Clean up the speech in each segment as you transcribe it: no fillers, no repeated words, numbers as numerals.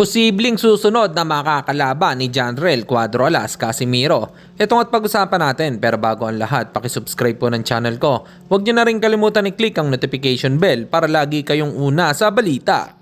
Posibleng susunod na makakalaban ni Janrel Cuadro Alas Casimiro. Ito at pag-usapan natin, pero bago ang lahat, pakisubscribe po ng channel ko. Huwag nyo na rin kalimutan i-click ang notification bell para lagi kayong una sa balita.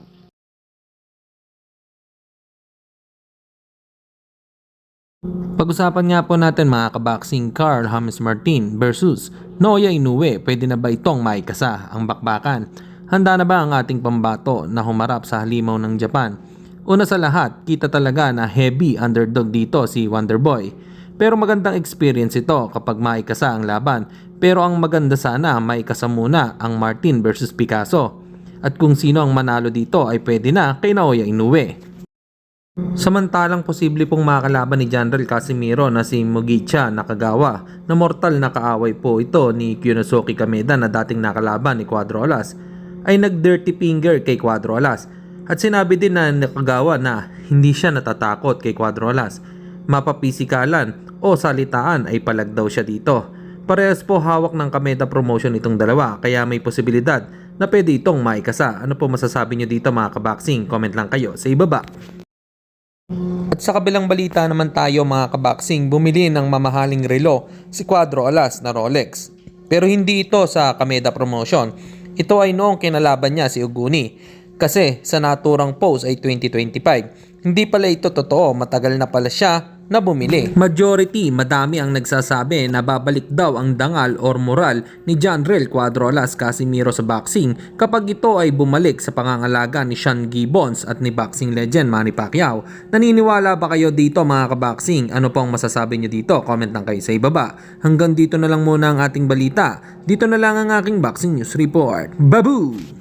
Pag-usapan nga po natin mga kaboxing, Carl James Martin versus Naoya Inoue. Pwede na ba itong maikasa ang bakbakan? Handa na ba ang ating pambato na humarap sa halimaw ng Japan? Una sa lahat, kita talaga na heavy underdog dito si Wonderboy. Pero magandang experience ito kapag maikasa ang laban. Pero ang maganda sana maikasa muna ang Martin versus Picasso. At kung sino ang manalo dito ay pwede na kay Naoya Inoue. Samantalang posible pong makakalaban ni Janrel Casimiro na si Mugicha Nakagawa na mortal na kaaway po ito ni Kyunosuke Kameda na dating nakalaban ni Cuadro Alas ay nag-dirty finger kay Cuadro Alas. At sinabi din na Nakagawa na hindi siya natatakot kay Cuadro Alas. Mapapisikalan o salitaan ay palag daw siya dito. Parehas po hawak ng Kameda promotion itong dalawa kaya may posibilidad na pwede itong maikasa. Ano po masasabi nyo dito mga kaboxing? Comment lang kayo sa ibaba. At sa kabilang balita naman tayo mga kaboxing, bumili ng mamahaling relo si Cuadro Alas na Rolex. Pero hindi ito sa Kameda promotion. Ito ay noong kinalaban niya si Uguni. Kasi sa naturang post ay 2025. Hindi pala ito totoo, matagal na pala siya na bumili. Madami ang nagsasabi na babalik daw ang dangal or moral ni Janrel Cuadro Alas Casimiro sa boxing kapag ito ay bumalik sa pangangalaga ni Sean Gibbons at ni boxing legend Manny Pacquiao. Naniniwala ba kayo dito mga kaboxing? Ano pong masasabi nyo dito? Comment lang kayo sa ibaba. Hanggang dito na lang muna ang ating balita. Dito na lang ang aking boxing news report. Babu!